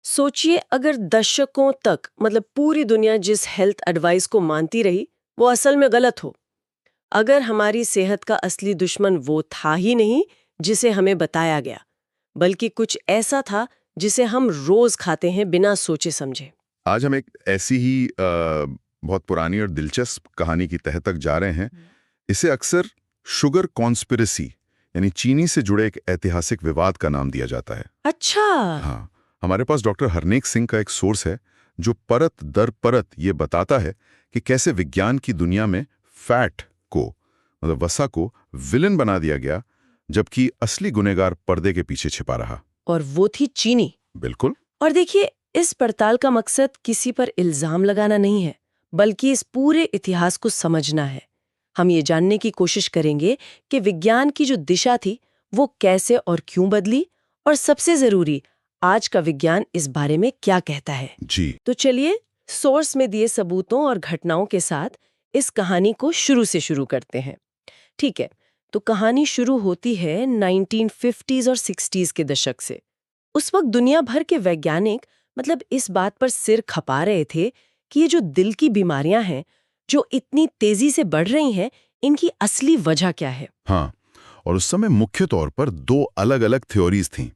सोचिए अगर दशकों तक मतलब पूरी दुनिया जिस हेल्थ एडवाइस को मानती रही वो असल में गलत हो। अगर हमारी सेहत का असली दुश्मन वो था ही नहीं जिसे हमें बताया गया, बल्कि कुछ ऐसा था जिसे हम रोज खाते हैं बिना सोचे समझे। आज हम एक ऐसी ही बहुत पुरानी और दिलचस्प कहानी की तह तक जा रहे हैं। इसे अक्सर शुगर कॉन्स्पिरेसी यानी चीनी से जुड़े एक ऐतिहासिक विवाद का नाम दिया जाता है। अच्छा। हाँ, हमारे पास डॉक्टर हरनेक सिंह का एक सोर्स है जो परत दर परत ये बताता है कि कैसे विज्ञान की दुनिया में फैट को मतलब वसा को विलन बना दिया गया, जबकि असली गुनहगार पर्दे के पीछे छिपा रहा। और वो थी चीनी। बिल्कुल। और देखिए, इस पड़ताल का मकसद किसी पर इल्जाम लगाना नहीं है, बल्कि इस पूरे इतिहास को समझना है। हम ये जानने की कोशिश करेंगे कि विज्ञान की जो दिशा थी वो कैसे और क्यों बदली, और सबसे जरूरी, आज का विज्ञान इस बारे में क्या कहता है। जी। तो चलिए, सोर्स में दिए सबूतों और घटनाओं के साथ इस कहानी को शुरू से शुरू करते हैं। ठीक है, तो कहानी शुरू होती है 1950s और 60s के दशक से। उस वक्त दुनिया भर के वैज्ञानिक मतलब इस बात पर सिर खपा रहे थे कि ये जो दिल की बीमारियां हैं जो इतनी तेजी से बढ़ रही हैं, इनकी असली वजह क्या है। हाँ, और उस समय मुख्य तौर पर दो अलग-अलग थ्योरीज थीं,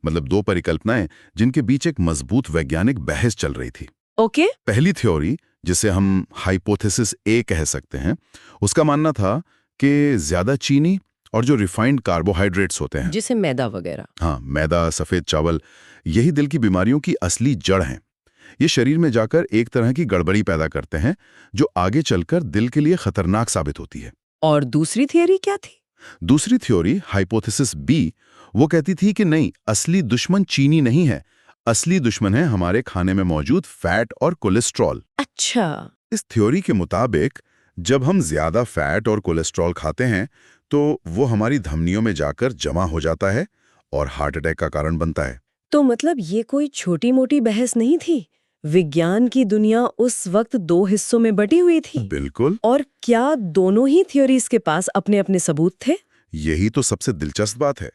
मतलब दो परिकल्पनाएं जिनके बीच एक मजबूत वैज्ञानिक बहस चल रही थी। ओके। पहली थ्योरी, जिसे हम हाइपोथेसिस ए कह सकते हैं, उसका मानना था कि ज्यादा चीनी और जो रिफाइंड कार्बोहाइड्रेट्स होते हैं, जिसे मैदा वगैरह। हाँ, मैदा, सफेद चावल, यही दिल की बीमारियों की असली जड़ हैं। ये शरीर में जाकर एक तरह की गड़बड़ी पैदा करते हैं जो आगे चलकर दिल के लिए खतरनाक साबित होती है। और दूसरी थियरी क्या थी। दूसरी थ्योरी, हाइपोथेसिस बी, वो कहती थी कि नहीं, असली दुश्मन चीनी नहीं है, असली दुश्मन है हमारे खाने में मौजूद फैट और कोलेस्ट्रॉल। अच्छा। इस थ्योरी के मुताबिक जब हम ज्यादा फैट और कोलेस्ट्रॉल खाते हैं तो वो हमारी धमनियों में जाकर जमा हो जाता है और हार्ट अटैक का कारण बनता है। तो मतलब ये कोई छोटी मोटी बहस नहीं थी। विज्ञान की दुनिया उस वक्त दो हिस्सों में बटी हुई थी। बिल्कुल। और क्या दोनों ही थ्योरीज के पास अपने अपने सबूत थे। यही तो सबसे दिलचस्प बात है।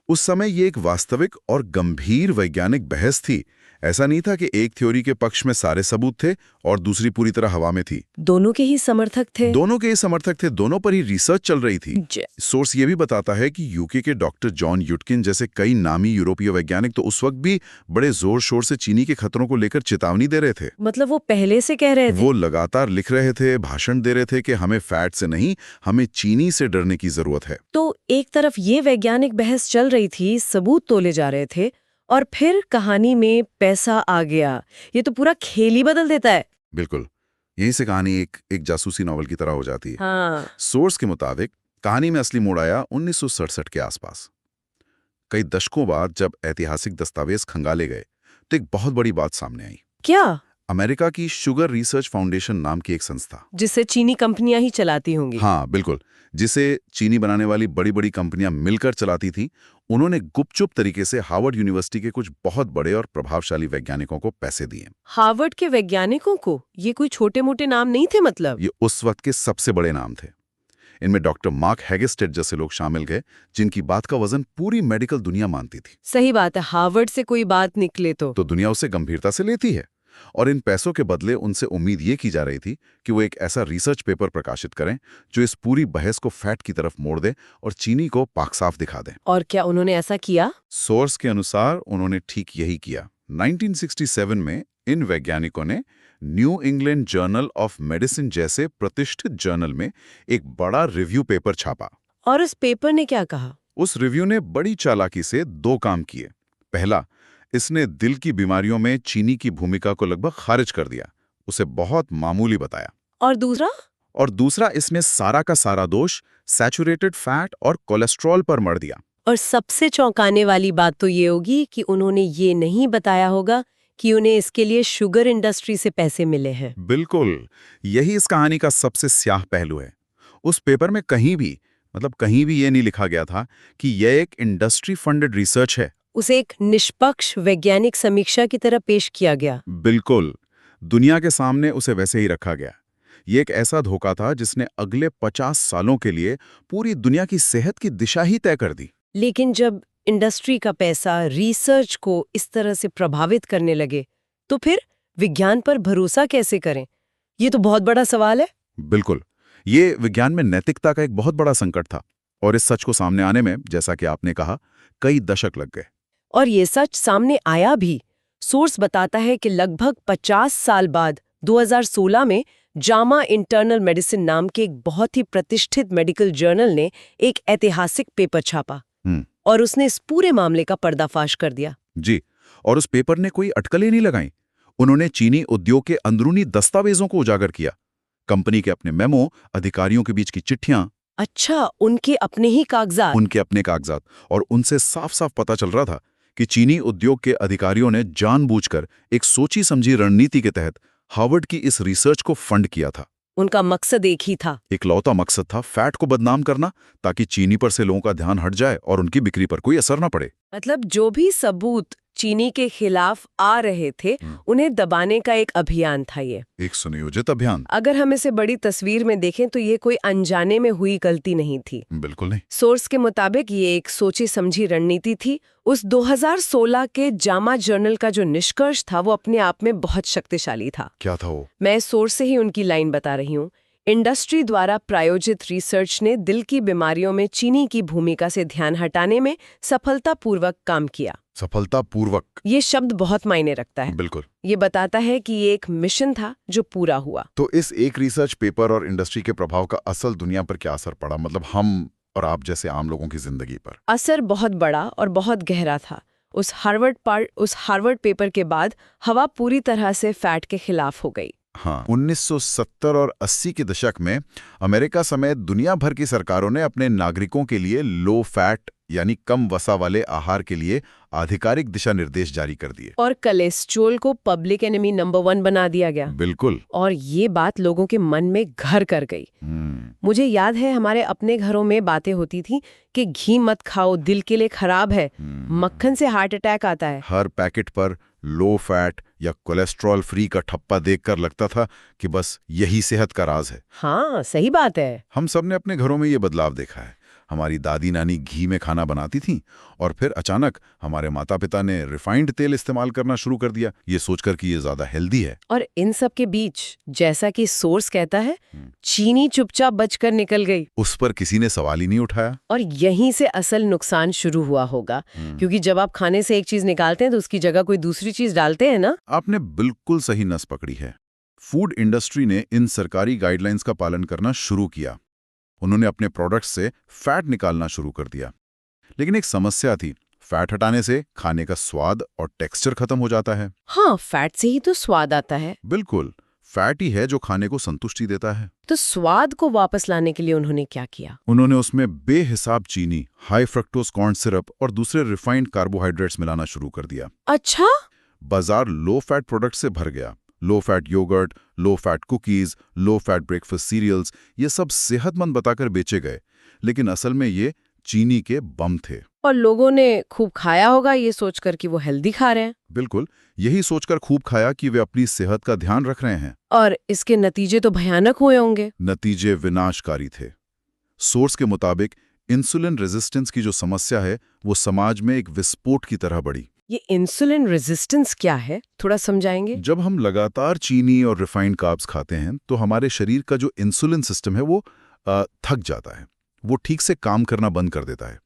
उस समय ये एक वास्तविक और गंभीर वैज्ञानिक बहस थी। ऐसा नहीं था कि एक थ्योरी के पक्ष में सारे सबूत थे और दूसरी पूरी तरह हवा में थी। दोनों के ही समर्थक थे। दोनों के ही समर्थक थे, दोनों पर ही रिसर्च चल रही थी। सोर्स ये भी बताता है कि यूके के डॉक्टर जॉन यूटकिन जैसे कई नामी यूरोपीय वैज्ञानिक तो उस वक्त भी बड़े जोर शोर से चीनी के खतरों को लेकर चेतावनी दे रहे थे। मतलब वो पहले से कह रहे थे। वो लगातार लिख रहे थे, भाषण दे रहे थे कि हमें फैट से नहीं, हमें चीनी से डरने की जरूरत है। तो एक तरफ ये वैज्ञानिक बहस चल रही थी, सबूत तोले जा रहे थे, और फिर कहानी में पैसा आ गया। ये तो पूरा खेल ही बदल देता है। बिल्कुल, यहीं से कहानी एक जासूसी नॉवल की तरह हो जाती है। हाँ। सोर्स के मुताबिक कहानी में असली मोड़ आया 1967 के आसपास। कई दशकों बाद जब ऐतिहासिक दस्तावेज खंगाले गए तो एक बहुत बड़ी बात सामने आई। क्या। अमेरिका की शुगर रिसर्च फाउंडेशन नाम की एक संस्था, जिसे चीनी कंपनियां ही चलाती होंगी। हाँ बिल्कुल, जिसे चीनी बनाने वाली बड़ी बड़ी कंपनियां मिलकर चलाती थी, उन्होंने गुपचुप तरीके से हार्वर्ड यूनिवर्सिटी के कुछ बहुत बड़े और प्रभावशाली वैज्ञानिकों को पैसे दिए। हार्वर्ड के वैज्ञानिकों को? ये कोई छोटे मोटे नाम नहीं थे मतलब। ये उस वक्त के सबसे बड़े नाम थे। इनमें डॉक्टर मार्क हैगेस्टेड जैसे लोग शामिल गए, जिनकी बात का वजन पूरी मेडिकल दुनिया मानती थी। सही बात है, हार्वर्ड से कोई बात निकले तो दुनिया उसे गंभीरता से लेती है। और इन पैसों के बदले उनसे उम्मीद ये की जा रही थी कि वो एक ऐसा रिसर्च पेपर प्रकाशित करें जो इस पूरी बहस को फैट की तरफ मोड़ दे और चीनी को पाक साफ दिखा दे। और क्या उन्होंने ऐसा किया? सोर्स के अनुसार उन्होंने ठीक यही किया। 1967 में इन वैज्ञानिकों ने new England journal of medicine जैसे प्रतिष्ठित जर्नल में एक बड़ा रिव्यू पेपर छापा। और उस पेपर ने क्या कहा? उस रिव्यू ने बड़ी चालाकी से दो काम किए। पहला, इसने दिल की बीमारियों में चीनी की भूमिका को लगभग खारिज कर दिया, उसे बहुत मामूली बताया। और दूसरा? और दूसरा, इसने सारा का सारा दोष सैचुरेटेड फैट और कोलेस्ट्रॉल पर मढ़ दिया। और सबसे चौंकाने वाली बात तो ये होगी कि उन्होंने ये नहीं बताया होगा कि उन्हें इसके लिए शुगर इंडस्ट्री से पैसे मिले हैं। बिल्कुल, यही इस कहानी का सबसे स्याह पहलू है। उस पेपर में कहीं भी ये नहीं लिखा गया था कि यह एक इंडस्ट्री फंडेड रिसर्च है। उसे एक निष्पक्ष वैज्ञानिक समीक्षा की तरह पेश किया गया। बिल्कुल, दुनिया के सामने उसे वैसे ही रखा गया। ये एक ऐसा धोखा था जिसने अगले 50 सालों के लिए पूरी दुनिया की सेहत की दिशा ही तय कर दी। लेकिन जब इंडस्ट्री का पैसा रिसर्च को इस तरह से प्रभावित करने लगे, तो फिर विज्ञान पर भरोसा कैसे करें? ये तो बहुत बड़ा सवाल है। बिल्कुल, ये विज्ञान में नैतिकता का एक बहुत बड़ा संकट था और इस सच को सामने आने में, जैसा कि आपने कहा, कई दशक लग गए। और ये सच सामने आया भी। सोर्स बताता है कि लगभग 50 साल बाद 2016 में जामा इंटरनल मेडिसिन नाम के एक बहुत ही प्रतिष्ठित मेडिकल जर्नल ने एक ऐतिहासिक पेपर छापा और उसने इस पूरे मामले का पर्दाफाश कर दिया। जी, और उस पेपर ने कोई अटकलें नहीं लगाई। उन्होंने चीनी उद्योग के अंदरूनी दस्तावेजों को उजागर किया, कंपनी के अपने मेमो, अधिकारियों के बीच की चिट्ठियां। अच्छा, उनके अपने ही कागजात? उनके अपने कागजात, और उनसे साफ साफ पता चल रहा था कि चीनी उद्योग के अधिकारियों ने जानबूझकर एक सोची समझी रणनीति के तहत हार्वर्ड की इस रिसर्च को फंड किया था। उनका मकसद एक ही था, इकलौता मकसद था फैट को बदनाम करना, ताकि चीनी पर से लोगों का ध्यान हट जाए और उनकी बिक्री पर कोई असर ना पड़े। मतलब जो भी सबूत चीनी के खिलाफ आ रहे थे उन्हें दबाने का एक अभियान था ये, एक सुनियोजित अभियान। अगर हम इसे बड़ी तस्वीर में देखें तो ये कोई अनजाने में हुई गलती नहीं थी। बिल्कुल नहीं। सोर्स के मुताबिक ये एक सोची समझी रणनीति थी। उस 2016 के जामा जर्नल का जो निष्कर्ष था वो अपने आप में बहुत शक्तिशाली था। क्या था वो? मैं सोर्स से ही उनकी लाइन बता रही हूँ। इंडस्ट्री द्वारा प्रायोजित रिसर्च ने दिल की बीमारियों में चीनी की भूमिका से ध्यान हटाने में सफलतापूर्वक काम किया। सफलतापूर्वक, ये शब्द बहुत मायने रखता है। बिल्कुल। ये बताता है कि ये एक मिशन था जो पूरा हुआ। तो इस एक रिसर्च पेपर और इंडस्ट्री के प्रभाव का असल दुनिया पर क्या असर पड़ा, मतलब हम और आप जैसे आम लोगों की जिंदगी पर? असर बहुत बड़ा और बहुत गहरा था। उस हार्वर्ड पेपर के बाद हवा पूरी तरह से फैट के खिलाफ हो गई। हाँ, 1970 और 80 के दशक में अमेरिका समेत दुनिया भर की सरकारों ने अपने नागरिकों के लिए लो फैट यानी कम वसा वाले आहार के लिए आधिकारिक दिशा निर्देश जारी कर दिए। और कोलेस्ट्रॉल को पब्लिक एनिमी नंबर 1 बना दिया गया। बिल्कुल। और ये बात लोगों के मन में घर कर गई। मुझे याद है हमारे अपने घरों में बातें होती थी कि घी मत खाओ, दिल के लिए खराब है, मक्खन से हार्ट अटैक आता है। हर पैकेट पर लो फैट या कोलेस्ट्रॉल फ्री का ठप्पा देखकर लगता था कि बस यही सेहत का राज है। हाँ, सही बात है। हम सब ने अपने घरों में ये बदलाव देखा है। हमारी दादी नानी घी में खाना बनाती थीं और फिर अचानक हमारे माता पिता ने रिफाइंड तेल इस्तेमाल करना शुरू कर दिया, ये सोचकर कि ये ज्यादा हेल्दी है। और इन सब के बीच, जैसा कि सोर्स कहता है, चीनी चुपचाप बचकर निकल गई। उस पर किसी ने सवाल ही नहीं उठाया। और यहीं से असल नुकसान शुरू हुआ होगा, क्योंकि जब आप खाने से एक चीज निकालते हैं तो उसकी जगह कोई दूसरी चीज डालते हैं ना। आपने बिल्कुल सही नस पकड़ी है। फूड इंडस्ट्री ने इन सरकारी गाइडलाइंस का पालन करना शुरू किया। उन्होंने अपने प्रोडक्ट्स से फैट निकालना शुरू कर दिया। लेकिन एक समस्या थी, फैट हटाने से खाने का स्वाद और टेक्सचर खत्म हो जाता है। हाँ, फैट से ही तो स्वाद आता है। बिल्कुल, फैट ही है जो खाने को संतुष्टि देता है। तो स्वाद को वापस लाने के लिए उन्होंने क्या किया? उन्होंने उसमें बेहिसाब चीनी, हाई फ्रक्टोज कॉर्न सिरप और दूसरे रिफाइंड कार्बोहाइड्रेट्स मिलाना शुरू कर दिया। अच्छा? बाजार लो फैट प्रोडक्ट से भर गया। Low fat yogurt, low fat cookies, low fat breakfast cereals, ये सब सेहतमंद बताकर बेचे गए, लेकिन असल में ये चीनी के बम थे। और लोगों ने खूब खाया होगा ये सोचकर कि वो हेल्दी खा रहे हैं। बिल्कुल, यही सोचकर खूब खाया कि वे अपनी सेहत का ध्यान रख रहे हैं। और इसके नतीजे तो भयानक हुए होंगे। नतीजे विनाशकारी थे। सोर्स के मुताबिक इंसुलिन रेजिस्टेंस की जो समस्या है वो समाज में एक विस्फोट की तरह बढ़ी। ये इंसुलिन रेजिस्टेंस क्या है, थोड़ा समझाएंगे? जब हम लगातार चीनी और रिफाइंड कार्ब्स खाते हैं तो हमारे शरीर का जो इंसुलिन सिस्टम है वो थक जाता है, वो ठीक से काम करना बंद कर देता है।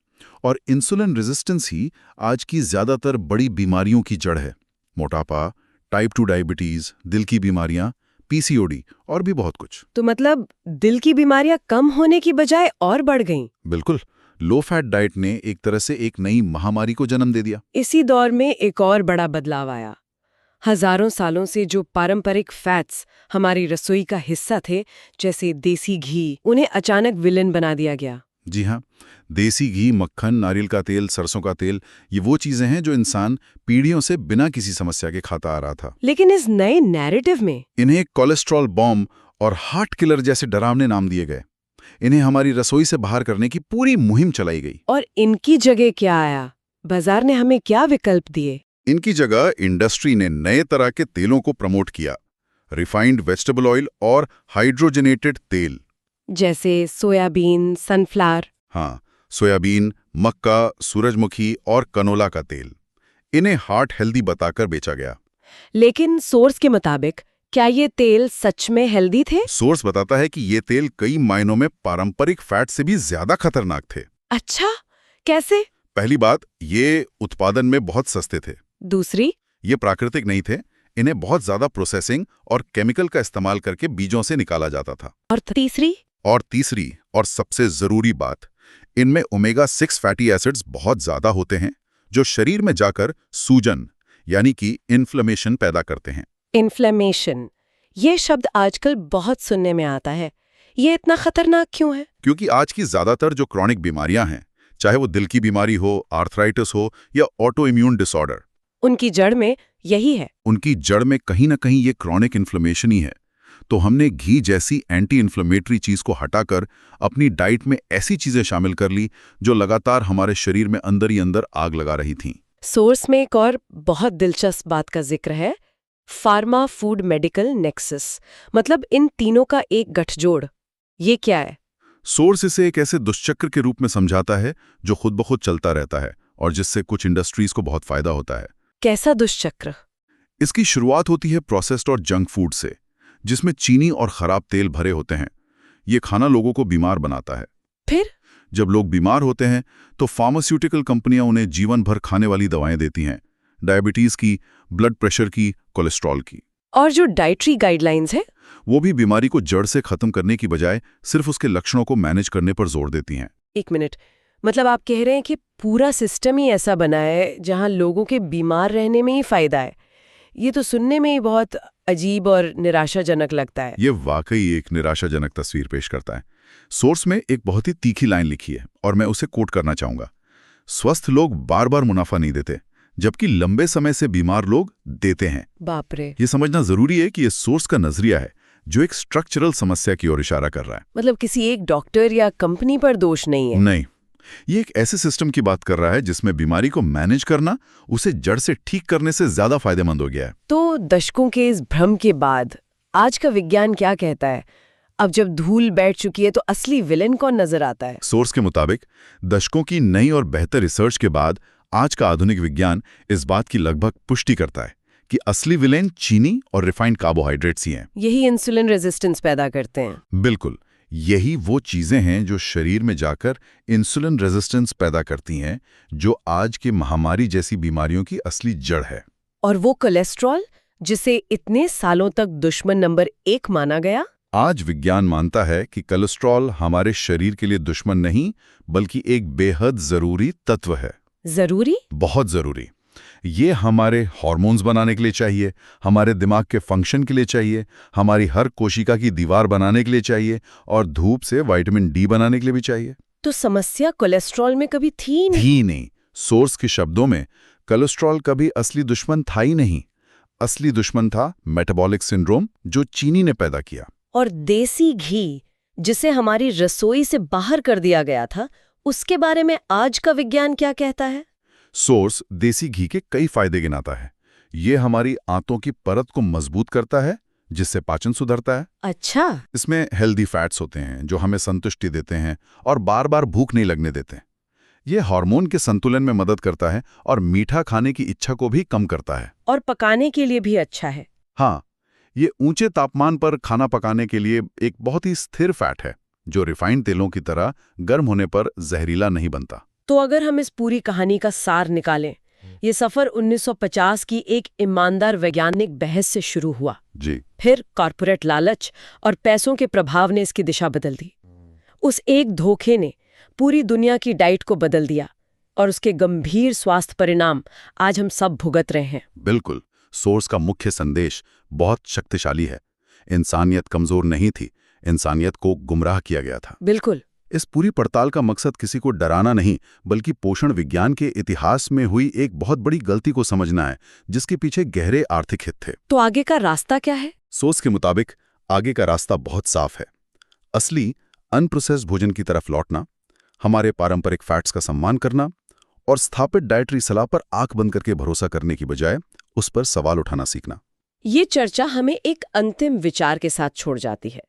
और इंसुलिन रेजिस्टेंस ही आज की ज्यादातर बड़ी बीमारियों की जड़ है। मोटापा, टाइप 2 डायबिटीज, दिल की बीमारियां, पीसीओडी और भी बहुत कुछ। तो मतलब दिल की बीमारियां कम होने की बजाय और बढ़ गईं? बिल्कुल, लो फैट डाइट ने एक तरह से एक नई महामारी को जन्म दे दिया। इसी दौर में एक और बड़ा बदलाव आया। हजारों सालों से जो पारंपरिक फैट्स हमारी रसोई का हिस्सा थे, जैसे देसी घी, उन्हें अचानक विलेन बना दिया गया। जी हाँ, देसी घी, मक्खन, नारियल का तेल, सरसों का तेल, ये वो चीजें हैं जो इंसान पीढ़ियों से बिना किसी समस्या के खाता आ रहा था। लेकिन इस नए नैरेटिव में इन्हें कोलेस्ट्रॉल बॉम्ब और हार्ट किलर जैसे डरावने नाम दिए गए। इन्हें हमारी रसोई से बाहर करने की पूरी मुहिम चलाई गई। और इनकी जगह क्या आया? बाजार ने हमें क्या विकल्प दिए? इनकी जगह इंडस्ट्री ने नए तरह के तेलों को प्रमोट किया। रिफाइंड वेजिटेबल ऑयल और हाइड्रोजनेटेड तेल, जैसे सोयाबीन, सनफ्लावर। हाँ, सोयाबीन, मक्का, सूरजमुखी और कनोला का तेल, इन्हें हार्ट हेल्दी बताकर बेचा गया। लेकिन सोर्स के मुताबिक क्या ये तेल सच में हेल्दी थे? सोर्स बताता है कि ये तेल कई मायनों में पारंपरिक फैट से भी ज्यादा खतरनाक थे। अच्छा, कैसे? पहली बात, ये उत्पादन में बहुत सस्ते थे। दूसरी? ये प्राकृतिक नहीं थे, इन्हें बहुत ज्यादा प्रोसेसिंग और केमिकल का इस्तेमाल करके बीजों से निकाला जाता था। और तीसरी? और तीसरी और सबसे जरूरी बात, इनमें ओमेगा 6 फैटी एसिड्स बहुत ज्यादा होते हैं, जो शरीर में जाकर सूजन यानी कि इन्फ्लेमेशन पैदा करते हैं। इन्फ्लेमेशन, ये शब्द आजकल बहुत सुनने में आता है। ये इतना खतरनाक क्यों है? क्योंकि आज की ज्यादातर जो क्रॉनिक बीमारियां हैं, चाहे वो दिल की बीमारी हो, आर्थराइटिस हो या ऑटो इम्यून डिसऑर्डर, उनकी जड़ में यही है। उनकी जड़ में कहीं ना कहीं ये क्रॉनिक इन्फ्लेमेशन ही है। तो हमने घी जैसी एंटी इन्फ्लेमेटरी चीज को हटाकर अपनी डाइट में ऐसी चीजें शामिल कर ली जो लगातार हमारे शरीर में अंदर ही अंदर आग लगा रही थीं। सोर्स में एक और बहुत दिलचस्प बात का जिक्र है, फार्मा फूड मेडिकल नेक्सस, मतलब इन तीनों का एक गठजोड़। ये क्या है? सोर्स इसे एक ऐसे दुष्चक्र के रूप में समझाता है जो खुद ब खुद चलता रहता है और जिससे कुछ इंडस्ट्रीज को बहुत फायदा होता है। कैसा दुष्चक्र? इसकी शुरुआत होती है प्रोसेस्ड और जंक फूड से, जिसमें चीनी और खराब तेल भरे होते हैं। ये खाना लोगों को बीमार बनाता है। फिर जब लोग बीमार होते हैं तो फार्मास्यूटिकल कंपनियां उन्हें जीवन भर खाने वाली दवाएं देती हैं, डायबिटीज की, ब्लड प्रेशर की, कोलेस्ट्रॉल की। और जो डाइटरी गाइडलाइंस है, वो भी बीमारी को जड़ से खत्म करने की बजाय सिर्फ उसके लक्षणों को मैनेज करने पर जोर देती हैं। एक मिनट, मतलब आप कह रहे हैं कि पूरा सिस्टम ही ऐसा बना है जहां लोगों के बीमार रहने में ही फायदा है? ये तो सुनने में ही बहुत अजीब और निराशाजनक लगता है। ये वाकई एक निराशाजनक तस्वीर पेश करता है। सोर्स में एक बहुत ही तीखी लाइन लिखी है और मैं उसे कोट करना चाहूंगा। स्वस्थ लोग बार बार मुनाफा नहीं देते, जबकि लंबे समय से बीमार लोग देते हैं। बाप रे। ये समझना जरूरी है कि ये सोर्स का नजरिया है जो एक स्ट्रक्चरल समस्या की ओर इशारा कर रहा है। मतलब किसी एक डॉक्टर या कंपनी पर दोष नहीं है। नहीं, ये एक ऐसे सिस्टम की बात कर रहा है जिसमें बीमारी को मैनेज करना उसे जड़ से ठीक करने से ज्यादा फायदेमंद हो गया है। तो दशकों के इस भ्रम के बाद आज का विज्ञान क्या कहता है? अब जब धूल बैठ चुकी है तो असली विलेन कौन नजर आता है? सोर्स के मुताबिक दशकों की नई और बेहतर रिसर्च के बाद आज का आधुनिक विज्ञान इस बात की लगभग पुष्टि करता है कि असली विलेन चीनी और रिफाइंड कार्बोहाइड्रेट्स ही हैं। यही इंसुलिन रेजिस्टेंस पैदा करते हैं। बिल्कुल, यही वो चीजें हैं जो शरीर में जाकर इंसुलिन रेजिस्टेंस पैदा करती हैं, जो आज की महामारी जैसी बीमारियों की असली जड़ है। और वो कोलेस्ट्रॉल जिसे इतने सालों तक दुश्मन नंबर 1 माना गया, आज विज्ञान मानता है कि कोलेस्ट्रॉल हमारे शरीर के लिए दुश्मन नहीं, बल्कि एक बेहद जरूरी तत्व है। जरूरी? बहुत जरूरी। ये हमारे हार्मोन्स बनाने के लिए चाहिए, हमारे दिमाग के फंक्शन के लिए चाहिए, हमारी हर कोशिका की दीवार बनाने के लिए चाहिए और धूप से विटामिन डी बनाने के लिए भी चाहिए। तो समस्या कोलेस्ट्रॉल में कभी थी नहीं। सोर्स के शब्दों में कोलेस्ट्रॉल कभी असली दुश्मन था ही नहीं। असली दुश्मन था मेटाबॉलिक सिंड्रोम, जो चीनी ने पैदा किया। और देसी घी जिसे हमारी रसोई से बाहर कर दिया गया था, उसके बारे में आज का विज्ञान क्या कहता है? सोर्स देसी घी के कई फायदे गिनाता है। ये हमारी आंतों की परत को मजबूत करता है, जिससे पाचन सुधरता है। अच्छा। इसमें हेल्दी फैट्स होते हैं जो हमें संतुष्टि देते हैं और बार बार भूख नहीं लगने देते। ये हार्मोन के संतुलन में मदद करता है और मीठा खाने की इच्छा को भी कम करता है। और पकाने के लिए भी अच्छा है। हाँ, ये ऊंचे तापमान पर खाना पकाने के लिए एक बहुत ही स्थिर फैट है, जो रिफाइंड तेलों की तरह गर्म होने पर जहरीला नहीं बनता। तो अगर हम इस पूरी कहानी का सार निकालें, ये सफर 1950 की एक ईमानदार वैज्ञानिक बहस से शुरू हुआ। जी। फिर कॉर्पोरेट लालच और पैसों के प्रभाव ने इसकी दिशा बदल दी। उस एक धोखे ने पूरी दुनिया की डाइट को बदल दिया और उसके गंभीर स्वास्थ्य परिणाम आज हम सब भुगत रहे हैं। बिल्कुल। सोर्स का मुख्य संदेश बहुत शक्तिशाली है। इंसानियत कमजोर नहीं थी, इंसानियत को गुमराह किया गया था। बिल्कुल। इस पूरी पड़ताल का मकसद किसी को डराना नहीं, बल्कि पोषण विज्ञान के इतिहास में हुई एक बहुत बड़ी गलती को समझना है, जिसके पीछे गहरे आर्थिक हित थे। तो आगे का रास्ता क्या है? सोर्स के मुताबिक आगे का रास्ता बहुत साफ है। असली अनप्रोसेस्ड भोजन की तरफ लौटना, हमारे पारंपरिक फैट्स का सम्मान करना और स्थापित डाइटरी सलाह पर आंख बंद करके भरोसा करने की बजाय उस पर सवाल उठाना सीखना। ये चर्चा हमें एक अंतिम विचार के साथ छोड़ जाती है।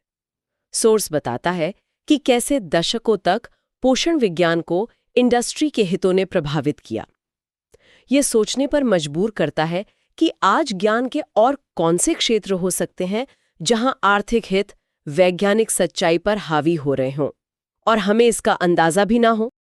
सोर्स बताता है कि कैसे दशकों तक पोषण विज्ञान को इंडस्ट्री के हितों ने प्रभावित किया। ये सोचने पर मजबूर करता है कि आज ज्ञान के और कौन से क्षेत्र हो सकते हैं जहां आर्थिक हित वैज्ञानिक सच्चाई पर हावी हो रहे हों और हमें इसका अंदाजा भी ना हो।